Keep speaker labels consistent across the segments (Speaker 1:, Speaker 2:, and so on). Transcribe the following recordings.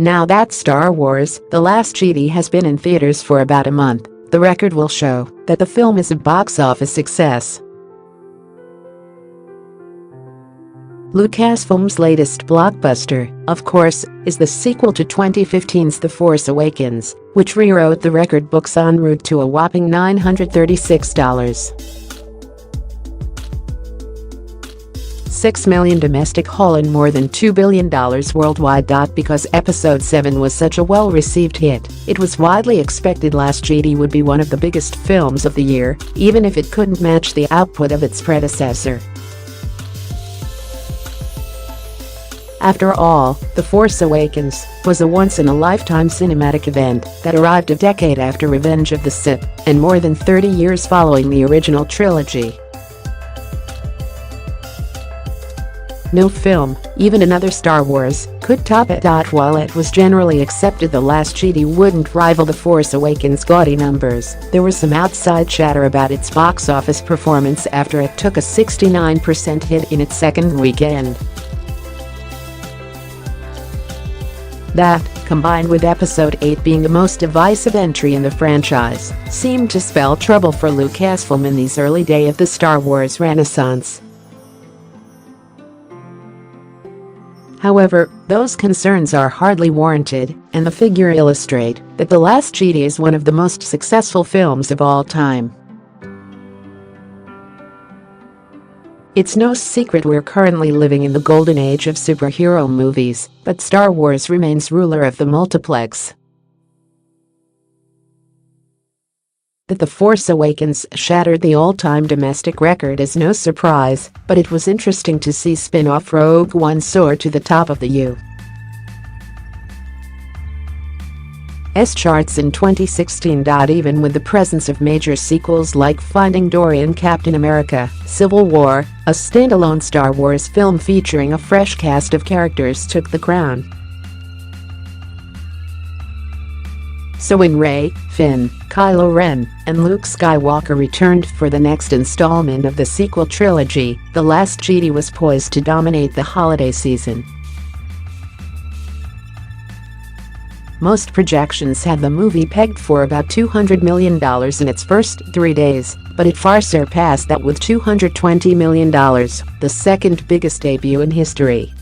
Speaker 1: Now that Star Wars: The Last Jedi has been in theaters for about a month, the record will show that the film is a box office success. Lucasfilm's latest blockbuster, of course, is the sequel to 2015's The Force Awakens, which rewrote the record books en route to a whopping $936. $6 million domestic haul and more than $2 billion worldwide. Because Episode 7 was such a well-received hit, it was widely expected Last Jedi would be one of the biggest films of the year, even if it couldn't match the output of its predecessor. After all, The Force Awakens was a once-in-a-lifetime cinematic event that arrived a decade after Revenge of the Sith and more than 30 years following the original trilogy. No film, even another Star Wars, could top it. While it was generally accepted The Last Jedi wouldn't rival The Force Awakens' gaudy numbers, there was some outside chatter about its box office performance after it took a 69% hit in its second weekend. That, combined with Episode 8 being the most divisive entry in the franchise, seemed to spell trouble for Lucasfilm in these early days of the Star Wars renaissance. However, those concerns are hardly warranted, and the figure illustrate that The Last Jedi is one of the most successful films of all time. It's no secret we're currently living in the golden age of superhero movies, but Star Wars remains ruler of the multiplex. That The Force Awakens shattered the all-time domestic record is no surprise, but it was interesting to see spin-off Rogue One soar to the top of the U.S. charts in 2016. Even with the presence of major sequels like Finding Dory and Captain America: Civil War, a standalone Star Wars film featuring a fresh cast of characters took the crown. So when Rey, Finn, Kylo Ren, and Luke Skywalker returned for the next installment of the sequel trilogy, The Last Jedi was poised to dominate the holiday season. Most projections had the movie pegged for about $200 million in its first 3 days, but it far surpassed that with $220 million, the second biggest debut in history.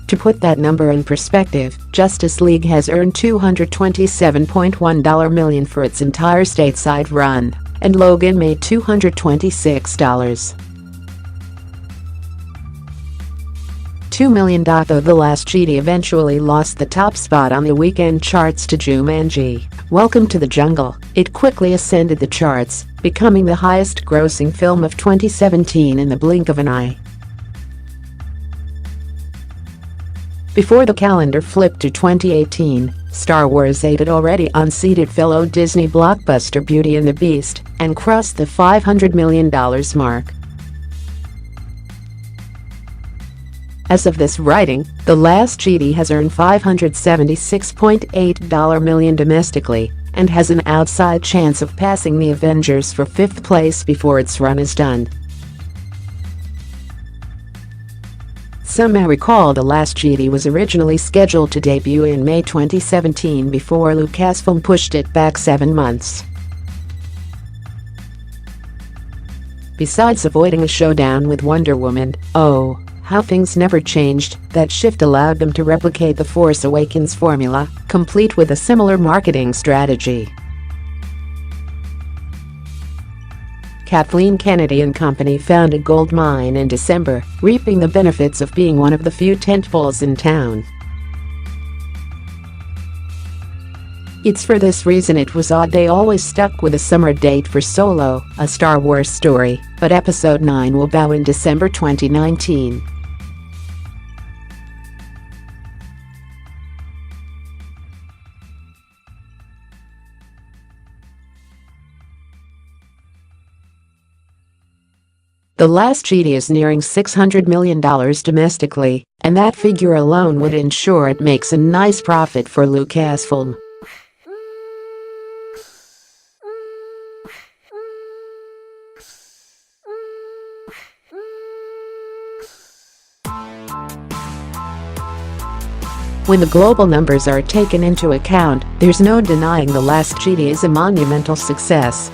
Speaker 1: To put that number in perspective, Justice League has earned $227.1 million for its entire stateside run, and Logan made $226. $2 million. Though The Last Jedi eventually lost the top spot on the weekend charts to Jumanji: Welcome to the Jungle, it quickly ascended the charts, becoming the highest-grossing film of 2017 in the blink of an eye. Before the calendar flipped to 2018, Star Wars 8 had already unseated fellow Disney blockbuster Beauty and the Beast and crossed the $500 million mark. As of this writing, The Last Jedi has earned $576.8 million domestically and has an outside chance of passing The Avengers for 5th place before its run is done. Some may recall The Last Jedi was originally scheduled to debut in May 2017 before Lucasfilm pushed it back 7 months. Besides avoiding a showdown with Wonder Woman, how things never changed, that shift allowed them to replicate the Force Awakens formula, complete with a similar marketing strategy. Kathleen Kennedy and Company found a gold mine in December, reaping the benefits of being one of the few tentpoles in town. It's for this reason it was odd they always stuck with a summer date for Solo, a Star Wars story, but Episode 9 will bow in December 2019. The Last Jedi is nearing $600 million domestically, and that figure alone would ensure it makes a nice profit for Lucasfilm. When the global numbers are taken into account, there's no denying The Last Jedi is a monumental success.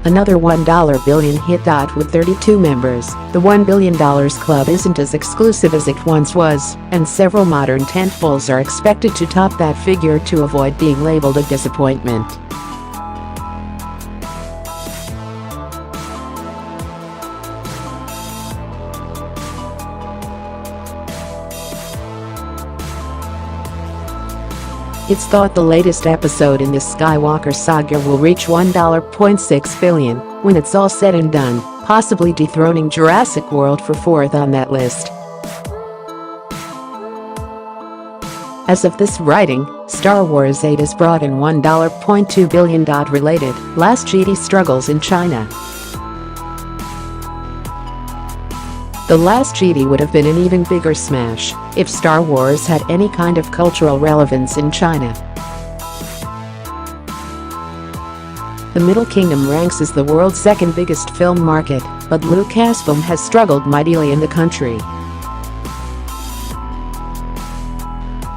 Speaker 1: Another $1 billion hit. With 32 members, the $1 billion club isn't as exclusive as it once was, and several modern tentpoles are expected to top that figure to avoid being labeled a disappointment. It's thought the latest episode in this Skywalker saga will reach $1.6 billion when it's all said and done, possibly dethroning Jurassic World for fourth on that list. As of this writing, Star Wars VIII has brought in $1.2 billion. Related, Last Jedi struggles in China. The Last Jedi would have been an even bigger smash if Star Wars had any kind of cultural relevance in China. The Middle Kingdom ranks as the world's second biggest film market, but Lucasfilm has struggled mightily in the country.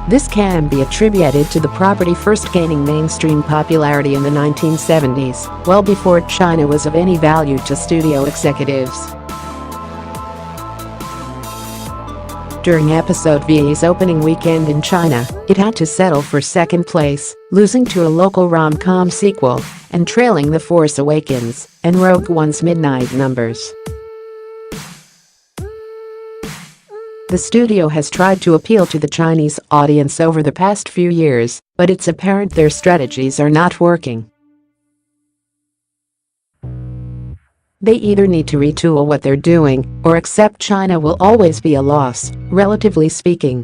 Speaker 1: This can be attributed to the property first gaining mainstream popularity in the 1970s, well before China was of any value to studio executives. During episode VIII's opening weekend in China, it had to settle for second place, losing to a local rom-com sequel and trailing The Force Awakens and Rogue One's midnight numbers. The studio has tried to appeal to the Chinese audience over the past few years, but it's apparent their strategies are not working. They either need to retool what they're doing or accept China will always be a loss, relatively speaking.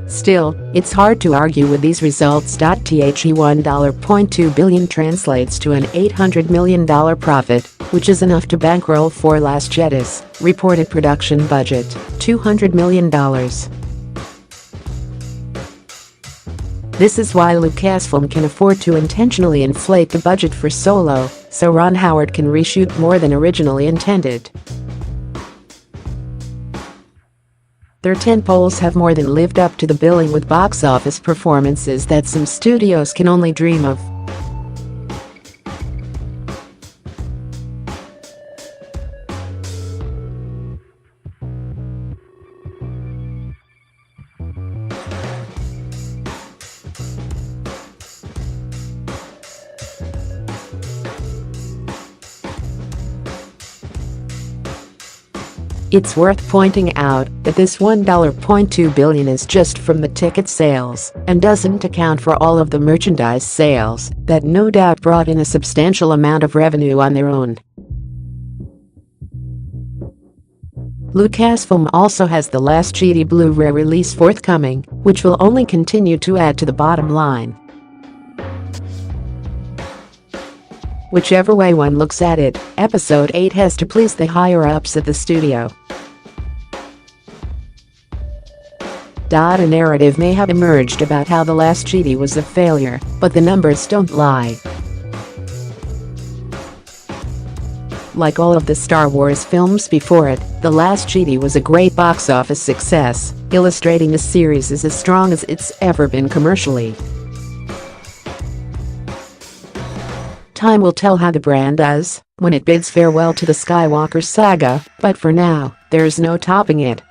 Speaker 1: Still, it's hard to argue with these results. The $1.2 billion translates to an $800 million profit, which is enough to bankroll four Last Jedis, reported production budget, $200 million. This is why Lucasfilm can afford to intentionally inflate the budget for Solo, so Ron Howard can reshoot more than originally intended. Their tentpoles have more than lived up to the billing with box office performances that some studios can only dream of. It's worth pointing out that this $1.2 billion is just from the ticket sales and doesn't account for all of the merchandise sales that no doubt brought in a substantial amount of revenue on their own. Lucasfilm also has the Last Jedi Blu-ray release forthcoming, which will only continue to add to the bottom line. Whichever way one looks at it, Episode VIII has to please the higher-ups at the studio. A narrative may have emerged about how The Last Jedi was a failure, but the numbers don't lie. Like all of the Star Wars films before it, The Last Jedi was a great box office success, illustrating the series is as strong as it's ever been commercially. Time will tell how the brand does when it bids farewell to the Skywalker saga, but for now, there's no topping it.